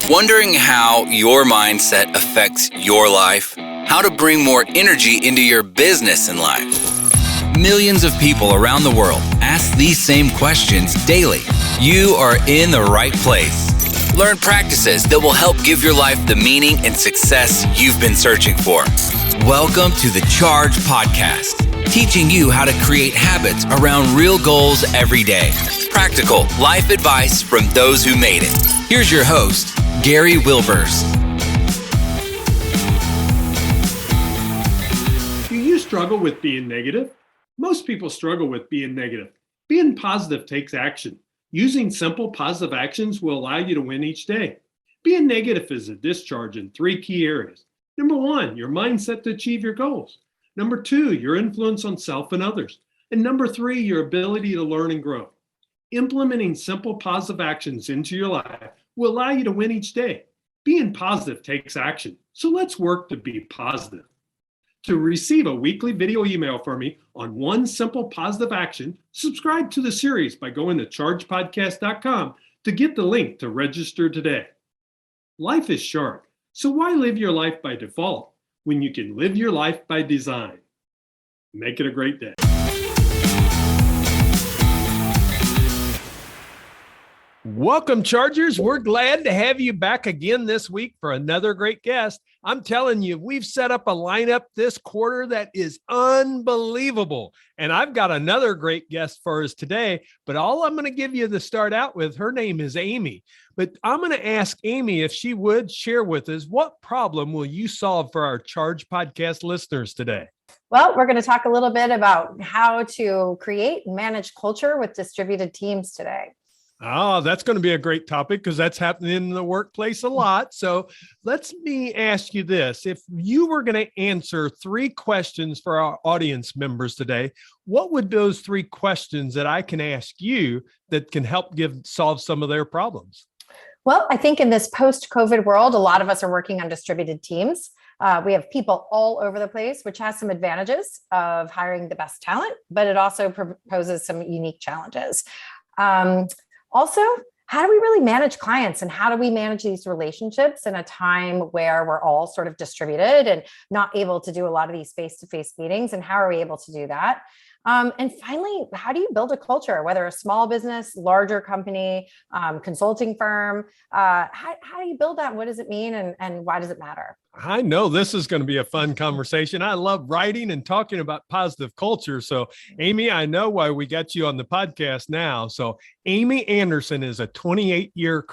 Wondering how your mindset affects your life? How to bring more energy into your business and life? Millions of people around the world ask these same questions daily. You are in the right place. Learn practices that will help give your life the meaning and success you've been searching for. Welcome to the Charge Podcast, teaching you how to create habits around real goals every day. Practical life advice from those who made it. Here's your host, Gary Wilbers. Do you struggle with being negative? Most people struggle with being negative. Being positive takes action. Using simple positive actions will allow you to win each day. Being negative is a discharge in 3 key areas. Number 1, your mindset to achieve your goals. Number 2, your influence on self and others. And number 3, your ability to learn and grow. Implementing simple positive actions into your life will allow you to win each day. Being positive takes action, so let's work to be positive. To receive a weekly video email from me on one simple positive action, subscribe to the series by going to chargepodcast.com to get the link to register today. Life is short, so why live your life by default when you can live your life by design? Make it a great day. Welcome, Chargers. We're glad to have you back again this week for another great guest. I'm telling you, we've set up a lineup this quarter that is unbelievable. And I've got another great guest for us today, but all I'm going to give you to start out with, her name is Amy. But I'm going to ask Amy if she would share with us, what problem will you solve for our Charge Podcast listeners today? Well, we're going to talk a little bit about how to create and manage culture with distributed teams today. Oh, that's going to be a great topic because that's happening in the workplace a lot. So let me ask you this. If you were going to answer 3 questions for our audience members today, what would those 3 questions that I can ask you that can help solve some of their problems? Well, I think in this post-COVID world, a lot of us are working on distributed teams. We have people all over the place, which has some advantages of hiring the best talent, but it also poses some unique challenges. Also, how do we really manage clients and how do we manage these relationships in a time where we're all sort of distributed and not able to do a lot of these face-to-face meetings? And how are we able to do that? And finally, how do you build a culture, whether a small business, larger company, consulting firm? How do you build that? What does it mean? And why does it matter? I know this is going to be a fun conversation. I love writing and talking about positive culture. So, Amy, I know why we got you on the podcast now. So, Amy Anderson is a 28-year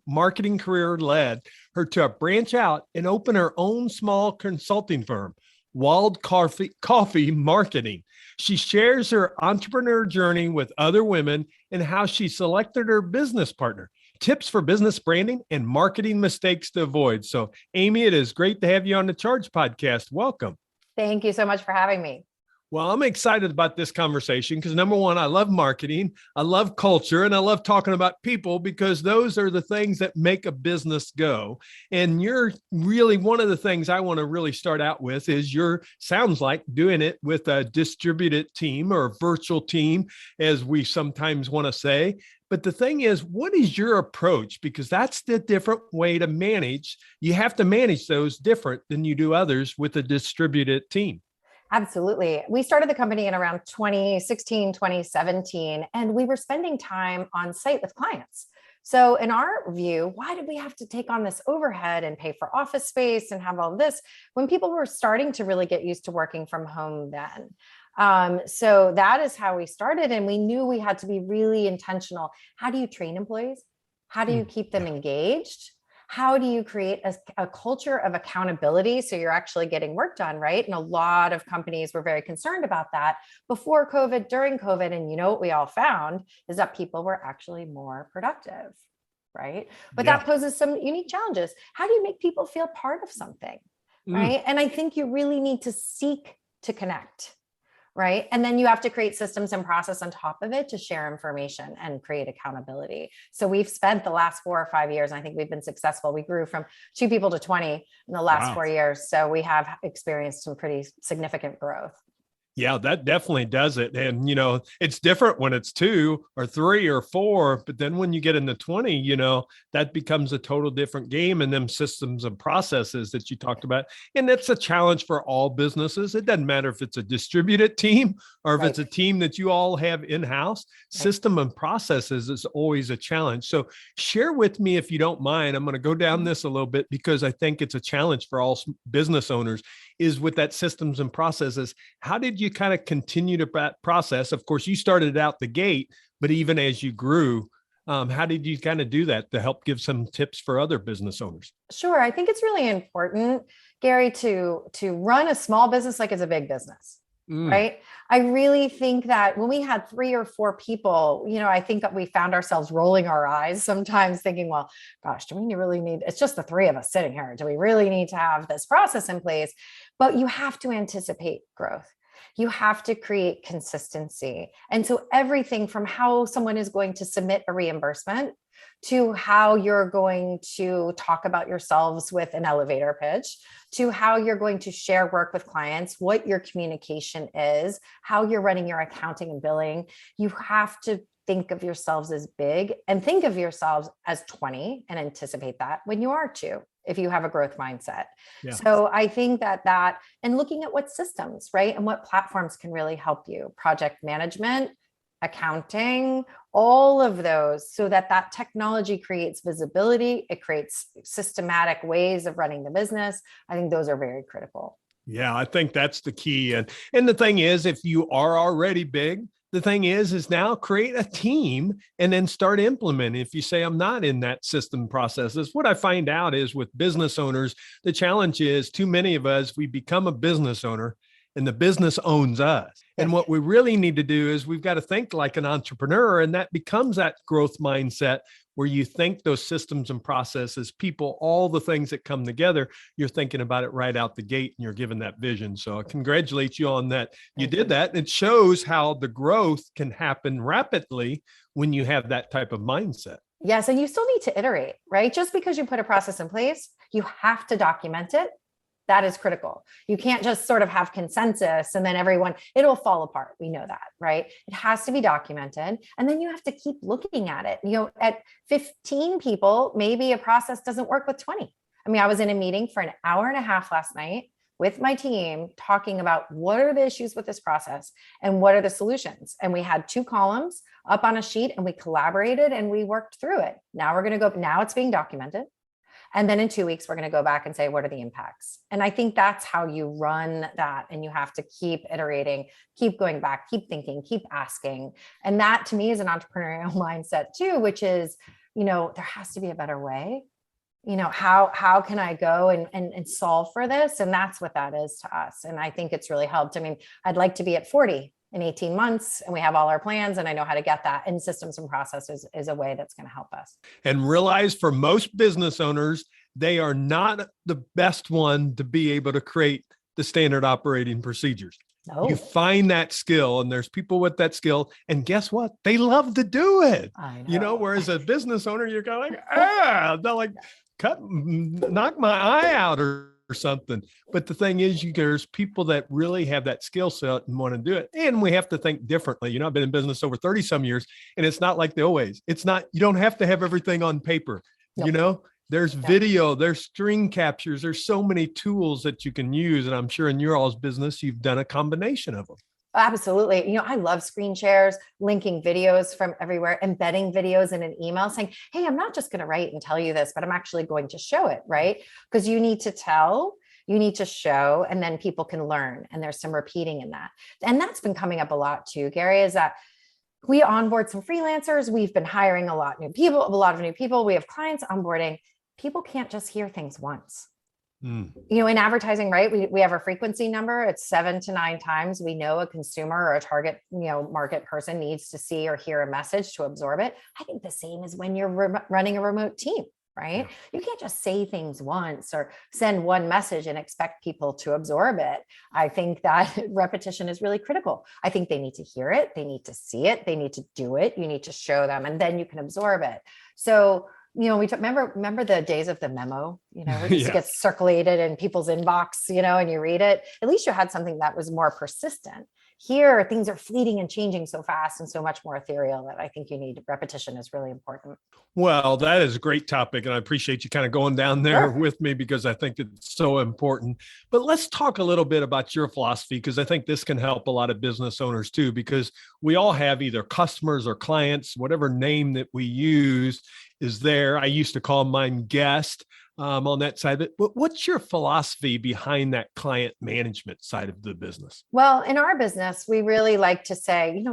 marketing career led her to branch out and open her own small consulting firm, Wild Coffee Marketing. She shares her entrepreneur journey with other women and how she selected her business partner, tips for business branding, and marketing mistakes to avoid. So, Amy, it is great to have you on the Charge Podcast. Welcome. Thank you so much for having me. Well, I'm excited about this conversation because number one, I love marketing, I love culture, and I love talking about people because those are the things that make a business go. And you're really one of the things I want to really start out with is sounds like doing it with a distributed team or a virtual team, as we sometimes want to say. But the thing is, what is your approach? Because that's the different way to manage. You have to manage those different than you do others with a distributed team. Absolutely. We started the company in around 2016, 2017, and we were spending time on site with clients. So in our view, why did we have to take on this overhead and pay for office space and have all this when people were starting to really get used to working from home then? So that is how we started. And we knew we had to be really intentional. How do you train employees? How do you keep them engaged? How do you create a culture of accountability so you're actually getting work done, right? And a lot of companies were very concerned about that before COVID, during COVID. And you know what we all found is that people were actually more productive, right? But that poses some unique challenges. How do you make people feel part of something, right? And I think you really need to seek to connect. Right. And then you have to create systems and process on top of it to share information and create accountability. So we've spent the last 4 or 5 years, and I think we've been successful. We grew from 2 people to 20 in the last 4 years. So we have experienced some pretty significant growth. Yeah, that definitely does it. And, it's different when it's 2 or 3 or 4, but then when you get into 20, that becomes a total different game, and them systems and processes that you talked about. And that's a challenge for all businesses. It doesn't matter if it's a distributed team or if it's a team that you all have in-house. System and processes is always a challenge. So share with me, if you don't mind, I'm going to go down this a little bit because I think it's a challenge for all business owners, is with that systems and processes. How did you kind of continue to process? Of course, you started out the gate, but even as you grew, how did you kind of do that to help give some tips for other business owners? Sure. I think it's really important, Gary, to run a small business like it's a big business. Right. I really think that when we had 3 or 4 people, I think that we found ourselves rolling our eyes sometimes thinking, well, gosh, do we really need, it's just the 3 of us sitting here. Do we really need to have this process in place? But you have to anticipate growth. You have to create consistency. And so everything from how someone is going to submit a reimbursement to how you're going to talk about yourselves with an elevator pitch, to how you're going to share work with clients, what your communication is, how you're running your accounting and billing. You have to think of yourselves as big and think of yourselves as 20 and anticipate that when you are 2, if you have a growth mindset. Yeah. So I think that, and looking at what systems, right? And what platforms can really help you, project management, accounting, all of those, so that technology creates visibility. It creates systematic ways of running the business. I think those are very critical. Yeah, I think that's the key. And the thing is, if you are already big, the thing is now create a team and then start implementing. If you say, I'm not in that system processes, what I find out is with business owners, the challenge is too many of us, we become a business owner and the business owns us. And what we really need to do is we've got to think like an entrepreneur, and that becomes that growth mindset where you think those systems and processes, people, all the things that come together, you're thinking about it right out the gate and you're given that vision. So I congratulate you on that. You did that. It shows how the growth can happen rapidly when you have that type of mindset. Yes. And you still need to iterate, right? Just because you put a process in place, you have to document it. That is critical. You can't just sort of have consensus and then it'll fall apart. We know that, right? It has to be documented. And then you have to keep looking at it. At 15 people, maybe a process doesn't work with 20. I mean, I was in a meeting for an hour and a half last night with my team talking about what are the issues with this process and what are the solutions. And we had 2 columns up on a sheet and we collaborated and we worked through it. Now it's being documented. And then in 2 weeks, we're going to go back and say, what are the impacts? And I think that's how you run that. And you have to keep iterating, keep going back, keep thinking, keep asking. And that to me is an entrepreneurial mindset too, which is, there has to be a better way. How can I go and solve for this? And that's what that is to us. And I think it's really helped. I mean, I'd like to be at 40 in 18 months and we have all our plans and I know how to get that, and systems and processes is a way that's going to help us. And realize for most business owners, they are not the best one to be able to create the standard operating procedures. No. You find that skill and there's people with that skill, and guess what? They love to do it. I know. Whereas a business owner, you're kind of like, they're like, knock my eye out or something. But the thing is, there's people that really have that skill set and want to do it. And we have to think differently. I've been in business over 30 some years, and it's not like the old ways. It's not, you don't have to have everything on paper. Nope. There's video, there's screen captures. There's so many tools that you can use. And I'm sure in your all's business, you've done a combination of them. Absolutely. I love screen shares, linking videos from everywhere, embedding videos in an email saying, hey, I'm not just going to write and tell you this, but I'm actually going to show it, right? Because you need to tell, you need to show, and then people can learn. And there's some repeating in that. And that's been coming up a lot too, Gary, is that we onboard some freelancers. We've been hiring a lot of new people. We have clients onboarding. People can't just hear things once. In advertising, right? We have a frequency number. It's 7 to 9 times. We know a consumer or a target, market person needs to see or hear a message to absorb it. I think the same is when you're running a remote team, right? Yeah. You can't just say things once or send one message and expect people to absorb it. I think that repetition is really critical. I think they need to hear it. They need to see it. They need to do it. You need to show them, and then you can absorb it. So we remember the days of the memo, it used to get circulated in people's inbox, and you read it. At least you had something that was more persistent. Here, things are fleeting and changing so fast and so much more ethereal that I think you need repetition is really important. Well, that is a great topic. And I appreciate you kind of going down there Sure. with me because I think it's so important. But let's talk a little bit about your philosophy, because I think this can help a lot of business owners too, because we all have either customers or clients, whatever name that we use is there. I used to call mine guest on that side of it. But what's your philosophy behind that client management side of the business? Well, in our business, we really like to say,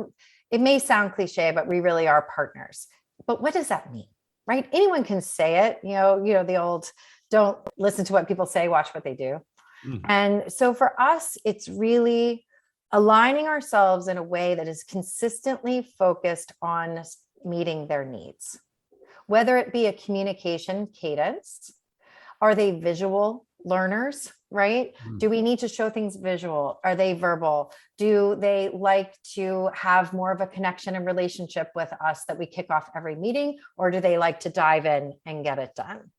it may sound cliche, but we really are partners. But what does that mean? Right? Anyone can say it, the old don't listen to what people say, watch what they do. Mm-hmm. And so for us, it's really aligning ourselves in a way that is consistently focused on meeting their needs, whether it be a communication cadence. Are they visual learners, right? Mm-hmm. Do we need to show things visual? Are they verbal? Do they like to have more of a connection and relationship with us that we kick off every meeting? Or do they like to dive in and get it done?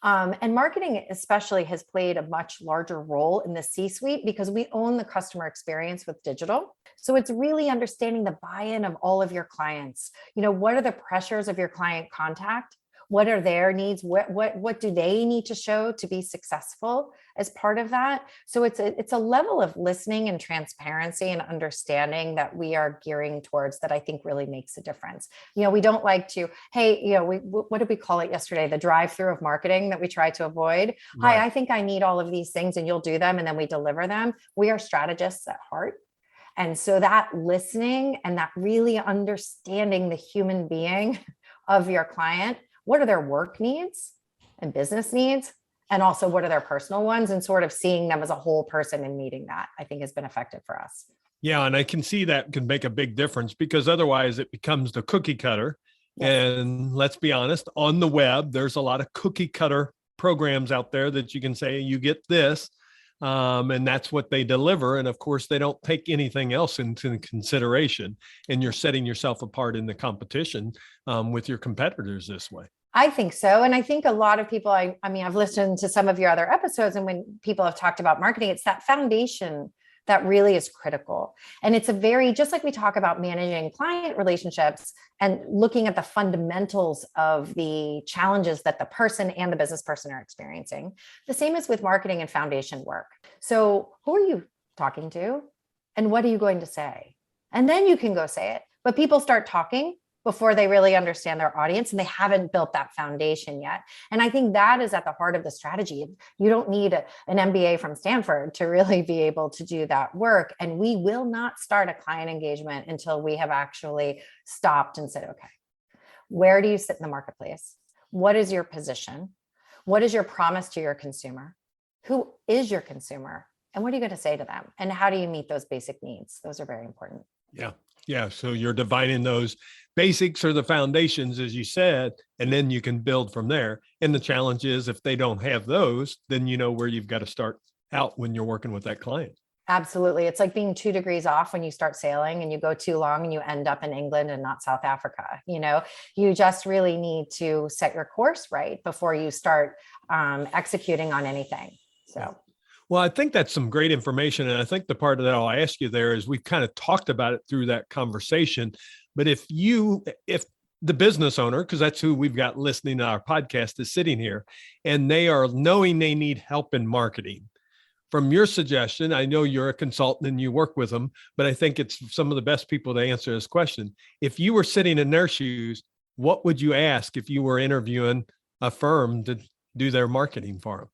And marketing especially has played a much larger role in the C-suite because we own the customer experience with digital. So it's really understanding the buy-in of all of your clients. What are the pressures of your client contact? What are their needs? What do they need to show to be successful as part of that? So it's a level of listening and transparency and understanding that we are gearing towards that I think really makes a difference. We don't like to, what did we call it yesterday? The drive-through of marketing that we try to avoid. Right. Hi, I think I need all of these things and you'll do them and then we deliver them. We are strategists at heart. And so that listening and that really understanding the human being of your client. What are their work needs and business needs? And also what are their personal ones, and sort of seeing them as a whole person and meeting that, I think has been effective for us. Yeah. And I can see that can make a big difference because otherwise it becomes the cookie cutter. Yes. And let's be honest, on the web, there's a lot of cookie cutter programs out there that you can say, you get this. And that's what they deliver. And of course, they don't take anything else into consideration. And you're setting yourself apart in the competition with your competitors this way. I think so. And I think a lot of people, I've listened to some of your other episodes, and when people have talked about marketing, it's that foundation that really is critical. And it's just like we talk about managing client relationships and looking at the fundamentals of the challenges that the person and the business person are experiencing. The same is with marketing and foundation work. So who are you talking to? And what are you going to say? And then you can go say it. But people start talking before they really understand their audience, and they haven't built that foundation yet. And I think that is at the heart of the strategy. You don't need an MBA from Stanford to really be able to do that work. And we will not start a client engagement until we have actually stopped and said, okay, where do you sit in the marketplace? What is your position? What is your promise to your consumer? Who is your consumer? And what are you going to say to them? And how do you meet those basic needs? Those are very important. Yeah. Yeah. So you're defining those basics or the foundations, as you said, and then you can build from there. And the challenge is if they don't have those, then you know where you've got to start out when you're working with that client. Absolutely. It's like being 2 degrees off when you start sailing and you go too long and you end up in England and not South Africa. You just really need to set your course right before you start executing on anything. So. Well, I think that's some great information. And I think the part that I'll ask you there is we've kind of talked about it through that conversation. But if the business owner, because that's who we've got listening to our podcast, is sitting here and they are knowing they need help in marketing, from your suggestion, I know you're a consultant and you work with them, but I think it's some of the best people to answer this question. If you were sitting in their shoes, what would you ask if you were interviewing a firm to do their marketing for them?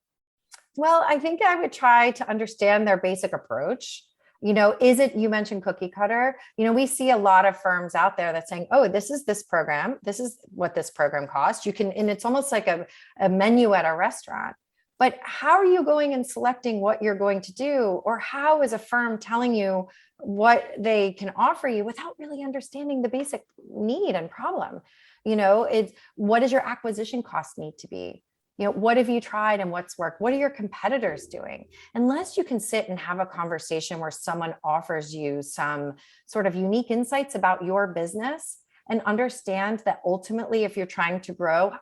Well, I think I would try to understand their basic approach. Is it, you mentioned cookie cutter, we see a lot of firms out there that's saying, oh, this is this program. This is what this program costs. And it's almost like a menu at a restaurant. But how are you going and selecting what you're going to do? Or how is a firm telling you what they can offer you without really understanding the basic need and problem? What does your acquisition cost need to be? What have you tried and what's worked? What are your competitors doing? Unless you can sit and have a conversation where someone offers you some sort of unique insights about your business and understand that ultimately, if you're trying to grow,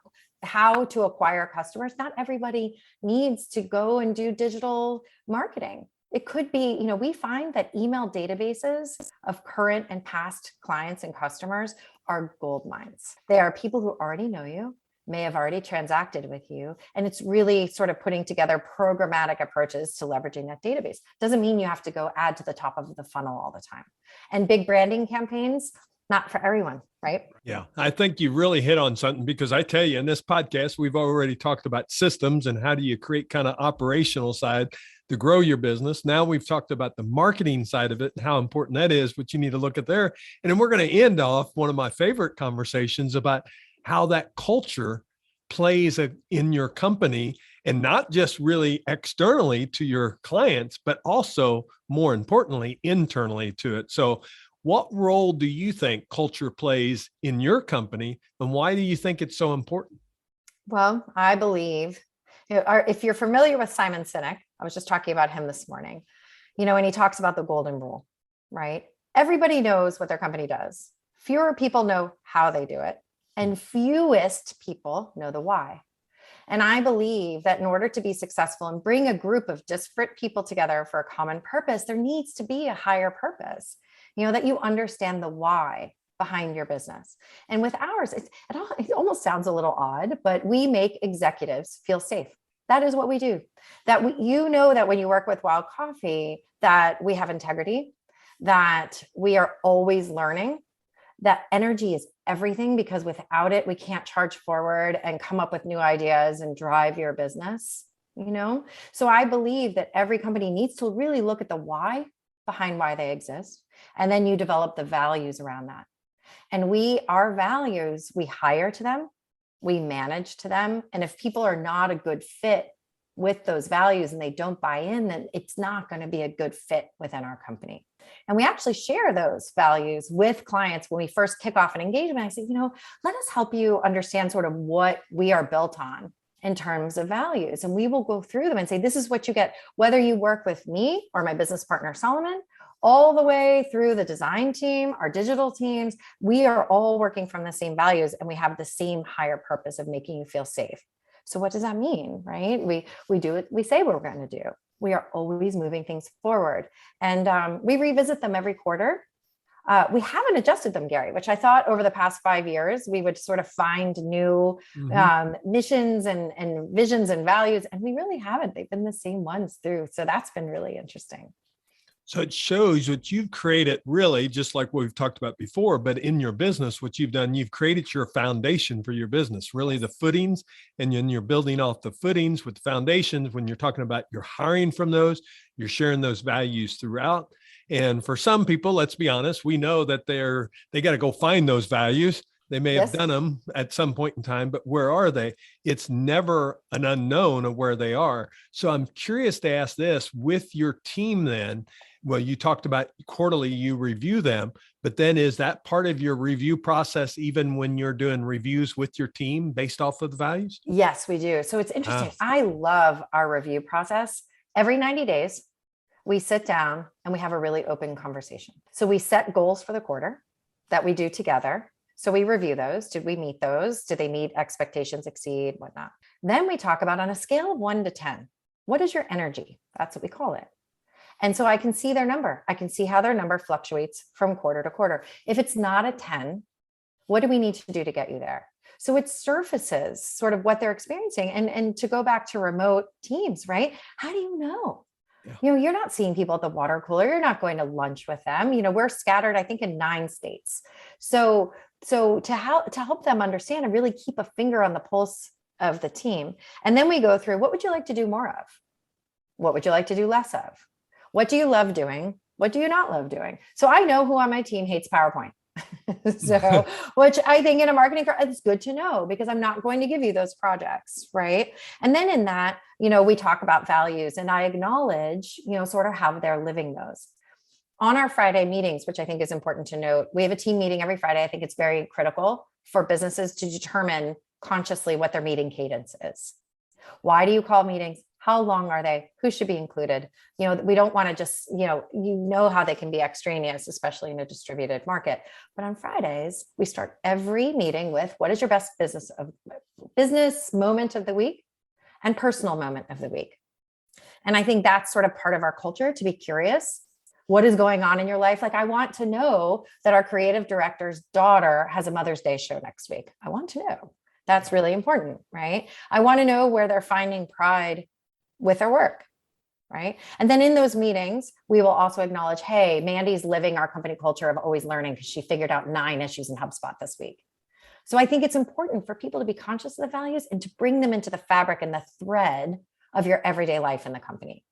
how to acquire customers, not everybody needs to go and do digital marketing. It could be, we find that email databases of current and past clients and customers are gold mines. They are people who already know you, may have already transacted with you. And it's really sort of putting together programmatic approaches to leveraging that database. Doesn't mean you have to go add to the top of the funnel all the time. And big branding campaigns, not for everyone, right? Yeah, I think you really hit on something, because I tell you, in this podcast, we've already talked about systems and how do you create kind of operational side to grow your business. Now we've talked about the marketing side of it and how important that is, what you need to look at there. And then we're going to end off one of my favorite conversations about how that culture plays in your company, and not just really externally to your clients, but also more importantly, internally to it. So what role do you think culture plays in your company, and why do you think it's so important? Well, I believe, if you're familiar with Simon Sinek, I was just talking about him this morning, and he talks about the golden rule, right? Everybody knows what their company does. Fewer people know how they do it, and fewest people know the why. And I believe that in order to be successful and bring a group of disparate people together for a common purpose, there needs to be a higher purpose, that you understand the why behind your business. And with ours, it almost sounds a little odd, but we make executives feel safe. That is what we do. That that when you work with Wild Coffee, that we have integrity, that we are always learning, that energy is everything, because without it, we can't charge forward and come up with new ideas and drive your business, So I believe that every company needs to really look at the why behind why they exist. And then you develop the values around that. And our values, we hire to them, we manage to them. And if people are not a good fit with those values and they don't buy in, then it's not going to be a good fit within our company. And we actually share those values with clients when we first kick off an engagement. I say, let us help you understand sort of what we are built on in terms of values. And we will go through them and say, this is what you get, whether you work with me or my business partner, Solomon, all the way through the design team, our digital teams. We are all working from the same values, and we have the same higher purpose of making you feel safe. So what does that mean, right? We do what we say we're going to do. We are always moving things forward, and we revisit them every quarter. We haven't adjusted them, Gary, which I thought over the past 5 years, we would sort of find new missions and visions and values, and we really haven't. They've been the same ones through. So that's been really interesting. So it shows what you've created, really, just like what we've talked about before, but in your business, what you've done, you've created your foundation for your business, really the footings, and then you're building off the footings with the foundations. When you're talking about you're hiring from those, you're sharing those values throughout. And for some people, let's be honest, we know that they got to go find those values. They may have done them at some point in time, but where are they? It's never an unknown of where they are. So I'm curious to ask this with your team then. Well, you talked about quarterly, you review them, but then is that part of your review process, even when you're doing reviews with your team based off of the values? Yes, we do. So it's interesting. I love our review process. Every 90 days, we sit down and we have a really open conversation. So we set goals for the quarter that we do together. So we review those. Did we meet those? Did they meet expectations, exceed, whatnot? Then we talk about, on a scale of 1 to 10, what is your energy? That's what we call it. And so I can see their number. I can see how their number fluctuates from quarter to quarter. If it's not a 10, what do we need to do to get you there? So it surfaces sort of what they're experiencing. And to go back to remote teams, right? How do you know? Yeah. You're not seeing people at the water cooler. You're not going to lunch with them. We're scattered, I think, in 9 states. So to help them understand and really keep a finger on the pulse of the team. And then we go through, what would you like to do more of? What would you like to do less of? What do you love doing? What do you not love doing? So I know who on my team hates PowerPoint. So, which I think in a marketing, it's good to know, because I'm not going to give you those projects, right? And then in that, we talk about values, and I acknowledge, sort of how they're living those. On our Friday meetings, which I think is important to note, we have a team meeting every Friday. I think it's very critical for businesses to determine consciously what their meeting cadence is. Why do you call meetings? How long are they? Who should be included? We don't want to just, how they can be extraneous, especially in a distributed market. But on Fridays, we start every meeting with, what is your best business moment of the week and personal moment of the week? And I think that's sort of part of our culture, to be curious. What is going on in your life? Like, I want to know that our creative director's daughter has a Mother's Day show next week. I want to know. That's really important, right? I want to know where they're finding pride with their work, right? And then in those meetings, we will also acknowledge, hey, Mandy's living our company culture of always learning because she figured out 9 issues in HubSpot this week. So I think it's important for people to be conscious of the values and to bring them into the fabric and the thread of your everyday life in the company.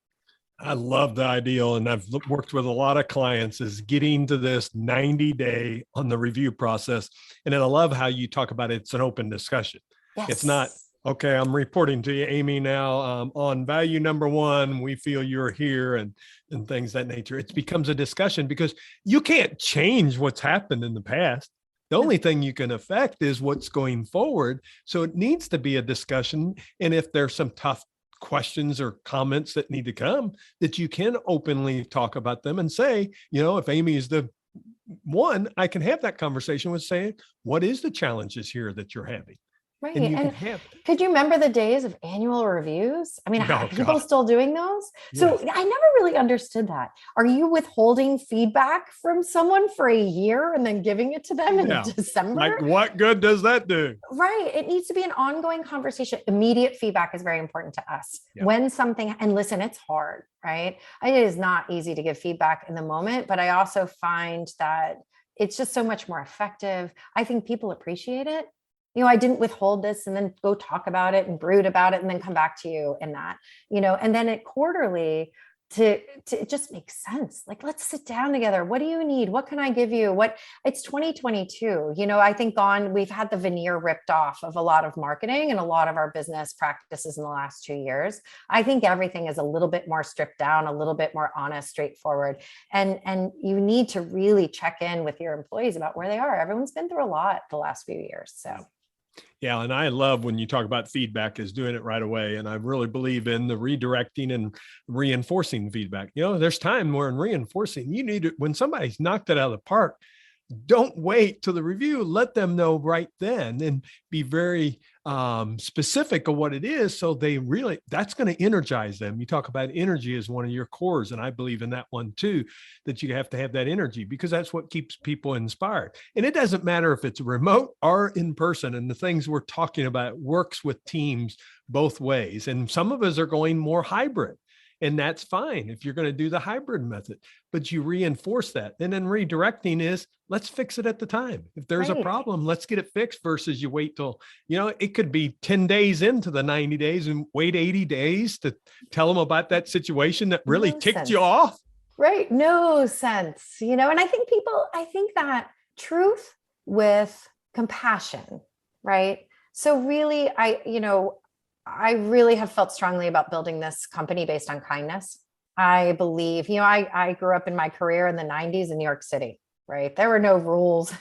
I love the ideal, and I've worked with a lot of clients, is getting to this 90-day on the review process. And then I love how you talk about it's an open discussion. Yes. It's not, okay, I'm reporting to you, Amy, now on value number 1, we feel you're here and things that nature. It becomes a discussion because you can't change what's happened in the past. The only thing you can affect is what's going forward. So it needs to be a discussion. And if there's some tough questions or comments that need to come, that you can openly talk about them and say, if Amy is the one, I can have that conversation with saying, what is the challenges here that you're having? Right. And you And can have it. could you remember the days of annual reviews? I mean, are people still doing those? So Yes. I never really understood that. Are you withholding feedback from someone for a year and then giving it to them in December? Like, what good does that do? Right. It needs to be an ongoing conversation. Immediate feedback is very important to us. Yeah. When something, and listen, it's hard, right? It is not easy to give feedback in the moment, but I also find that it's just so much more effective. I think people appreciate it. I didn't withhold this and then go talk about it and brood about it and then come back to you in that, and then it quarterly to it just makes sense. Like, let's sit down together. What do you need? What can I give you? It's 2022. I think we've had the veneer ripped off of a lot of marketing and a lot of our business practices in the last 2 years. I think everything is a little bit more stripped down, a little bit more honest, straightforward. And you need to really check in with your employees about where they are. Everyone's been through a lot the last few years. So. Yeah. And I love when you talk about feedback is doing it right away. And I really believe in the redirecting and reinforcing feedback. There's time where in reinforcing, you need it when somebody's knocked it out of the park. Don't wait till the review. Let them know right then and be very specific of what it is. So that's going to energize them. You talk about energy as one of your cores. And I believe in that one too, that you have to have that energy because that's what keeps people inspired. And it doesn't matter if it's remote or in person. And the things we're talking about works with teams both ways. And some of us are going more hybrid. And that's fine if you're going to do the hybrid method, but you reinforce that. And then redirecting is let's fix it at the time. If there's a problem, let's get it fixed versus you wait till, it could be 10 days into the 90 days and wait 80 days to tell them about that situation that really ticked you off. Right. No sense, and I think that truth with compassion, right? So really, I really have felt strongly about building this company based on kindness. I believe, I grew up in my career in the 90s in New York City, right? There were no rules.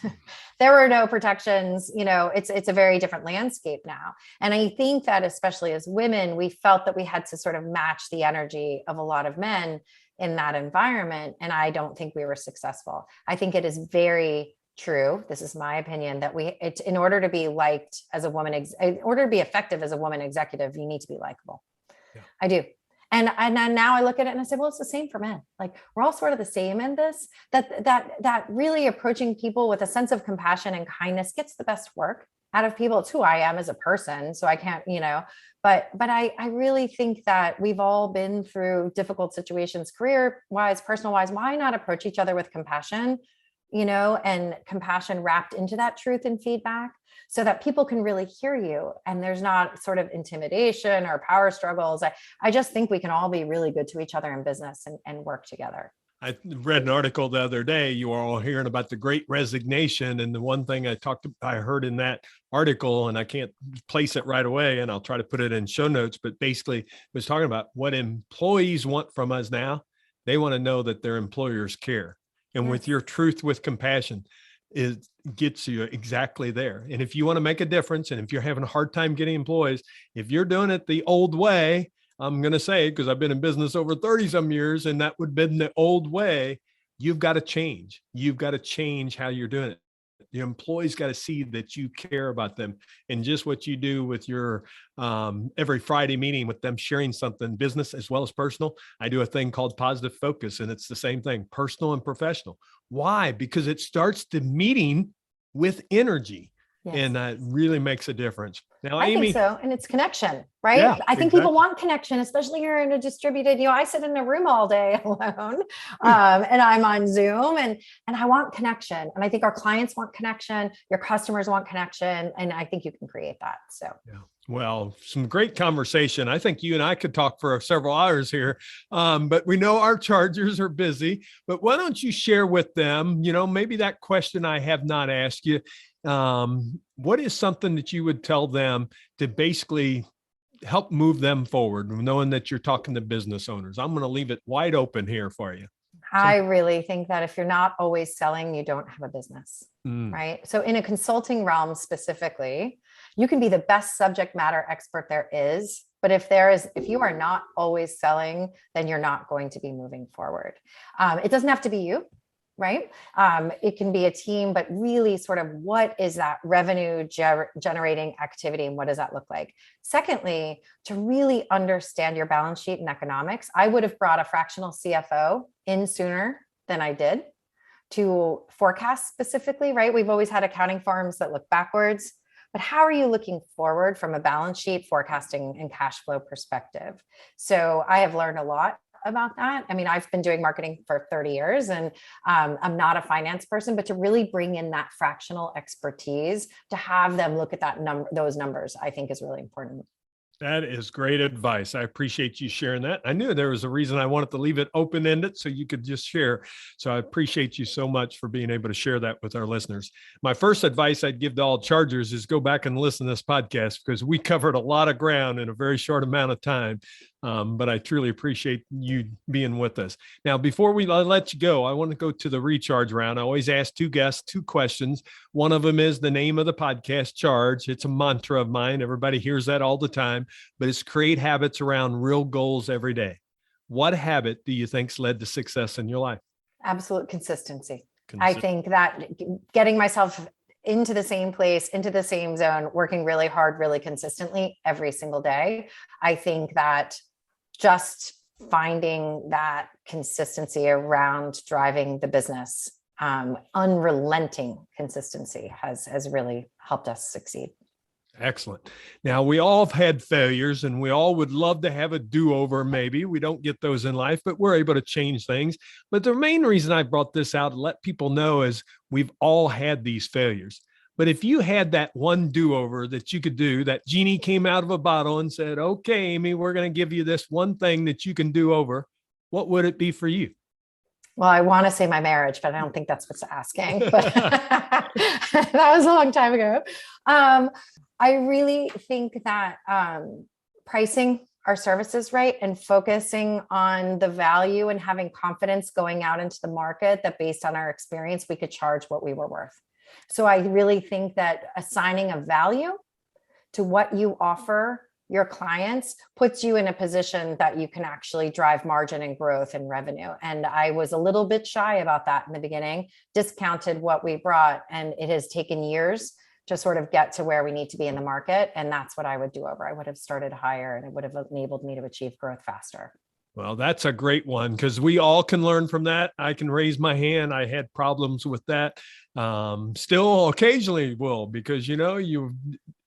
There were no protections. It's a very different landscape now. And I think that especially as women, we felt that we had to sort of match the energy of a lot of men in that environment. And I don't think we were successful. I think it is very true. This is my opinion that in order to be liked as a woman, in order to be effective as a woman executive, you need to be likable. Yeah. I do. And now I look at it and I say, well, it's the same for men. Like we're all sort of the same in this, that really approaching people with a sense of compassion and kindness gets the best work out of people. It's who I am as a person. So I can't, but I really think that we've all been through difficult situations, career wise, personal wise. Why not approach each other with compassion? And compassion wrapped into that truth and feedback so that people can really hear you and there's not sort of intimidation or power struggles. I just think we can all be really good to each other in business and work together. I read an article the other day. You were all hearing about the Great Resignation. And the one thing I heard in that article, and I can't place it right away, and I'll try to put it in show notes, but basically it was talking about what employees want from us now. They want to know that their employers care. And with your truth with compassion, it gets you exactly there. And if you want to make a difference, and if you're having a hard time getting employees, if you're doing it the old way, I'm going to say, because I've been in business over 30 some years, and that would have been the old way, you've got to change. You've got to change how you're doing it. The employees got to see that you care about them, and just what you do with your every Friday meeting with them, sharing something business as well as personal. I do a thing called positive focus, and it's the same thing, personal and professional. Why? Because it starts the meeting with energy. Yes. And that really makes a difference. Now, I Amy, think so. And it's connection, right? Yeah, I think exactly. people want connection, especially here in a distributed, I sit in a room all day alone, and I'm on Zoom and I want connection. And I think our clients want connection. Your customers want connection. And I think you can create that. So, yeah. Well, some great conversation. I think you and I could talk for several hours here, but we know our chargers are busy. But why don't you share with them, maybe that question I have not asked you. What is something that you would tell them to basically help move them forward, knowing that you're talking to business owners? I'm going to leave it wide open here for you. I really think that if you're not always selling, you don't have a business, right? So in a consulting realm specifically, you can be the best subject matter expert there is, but if you are not always selling, then you're not going to be moving forward. It doesn't have to be you, right? It can be a team, but really sort of what is that revenue generating activity and what does that look like? Secondly, to really understand your balance sheet and economics, I would have brought a fractional CFO in sooner than I did to forecast specifically, right? We've always had accounting firms that look backwards, but how are you looking forward from a balance sheet forecasting and cash flow perspective? So I have learned a lot about that. I mean, I've been doing marketing for 30 years and I'm not a finance person, but to really bring in that fractional expertise to have them look at those numbers, I think is really important. That is great advice. I appreciate you sharing that. I knew there was a reason I wanted to leave it open-ended so you could just share. So I appreciate you so much for being able to share that with our listeners. My first advice I'd give to all chargers is go back and listen to this podcast because we covered a lot of ground in a very short amount of time. But I truly appreciate you being with us. Now, before we let you go, I want to go to the recharge round. I always ask two guests 2 questions. One of them is the name of the podcast, Charge. It's a mantra of mine. Everybody hears that all the time, but it's create habits around real goals every day. What habit do you think's led to success in your life? Absolute consistency. I think that getting myself into the same place, into the same zone, working really hard, really consistently every single day. I think that just finding that consistency around driving the business, unrelenting consistency has really helped us succeed. Excellent. Now, we all have had failures and we all would love to have a do-over. Maybe we don't get those in life, but we're able to change things. But the main reason I brought this out to let people know is we've all had these failures. But if you had that one do-over that you could do, that genie came out of a bottle and said, okay, Amy, we're going to give you this one thing that you can do over, what would it be for you? Well, I want to say my marriage, but I don't think that's what's asking. But that was a long time ago. I really think that pricing our services right and focusing on the value and having confidence going out into the market that based on our experience, we could charge what we were worth. So I really think that assigning a value to what you offer your clients puts you in a position that you can actually drive margin and growth and revenue. And I was a little bit shy about that in the beginning, discounted what we brought, and it has taken years to sort of get to where we need to be in the market. And that's what I would do over. I would have started higher and it would have enabled me to achieve growth faster. Well, that's a great one because we all can learn from that. I can raise my hand. I had problems with that. Still occasionally will because,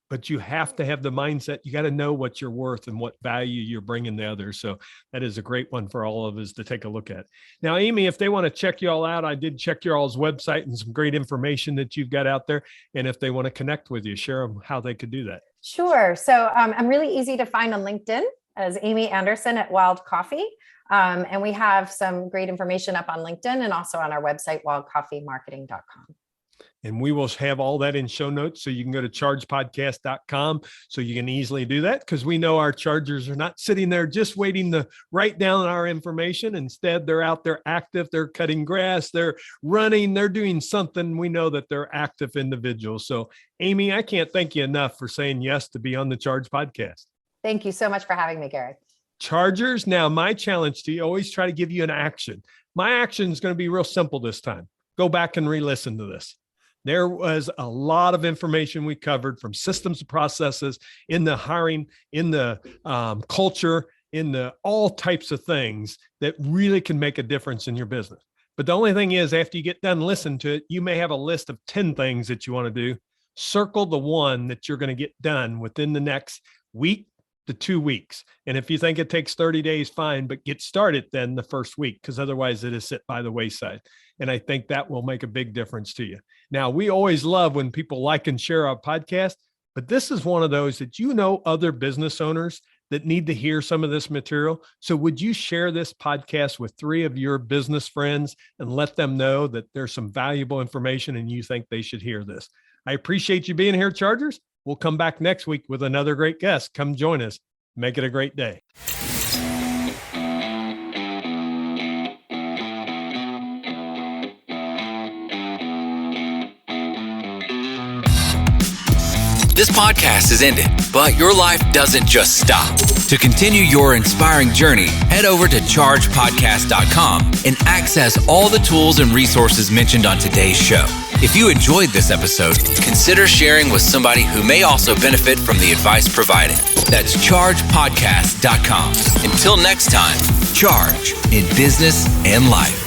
but you have to have the mindset. You got to know what you're worth and what value you're bringing to others. So that is a great one for all of us to take a look at. Now, Amy, if they want to check you all out, I did check your all's website and some great information that you've got out there. And if they want to connect with you, share them how they could do that. Sure. So I'm really easy to find on LinkedIn as Amy Anderson at Wild Coffee. And we have some great information up on LinkedIn and also on our website, wildcoffeemarketing.com. And we will have all that in show notes. So you can go to chargepodcast.com so you can easily do that because we know our chargers are not sitting there just waiting to write down our information. Instead, they're out there active. They're cutting grass. They're running. They're doing something. We know that they're active individuals. So Amy, I can't thank you enough for saying yes to be on the Charge Podcast. Thank you so much for having me, Gary. Chargers, now my challenge to you, always try to give you an action. My action is going to be real simple this time. Go back and re-listen to this. There was a lot of information we covered, from systems to processes, in the hiring, in the culture, in the all types of things that really can make a difference in your business. But the only thing is, after you get done listening to it, you may have a list of 10 things that you want to do. Circle the one that you're going to get done within the next week to 2 weeks. And if you think it takes 30 days, fine, but get started then the first week, because otherwise it is sit by the wayside. And I think that will make a big difference to you. Now, we always love when people like and share our podcast, but this is one of those that other business owners that need to hear some of this material. So would you share this podcast with 3 of your business friends and let them know that there's some valuable information and you think they should hear this? I appreciate you being here, Chargers. We'll come back next week with another great guest. Come join us. Make it a great day. This podcast is ended, but your life doesn't just stop. To continue your inspiring journey, head over to chargepodcast.com and access all the tools and resources mentioned on today's show. If you enjoyed this episode, consider sharing with somebody who may also benefit from the advice provided. That's chargepodcast.com. Until next time, charge in business and life.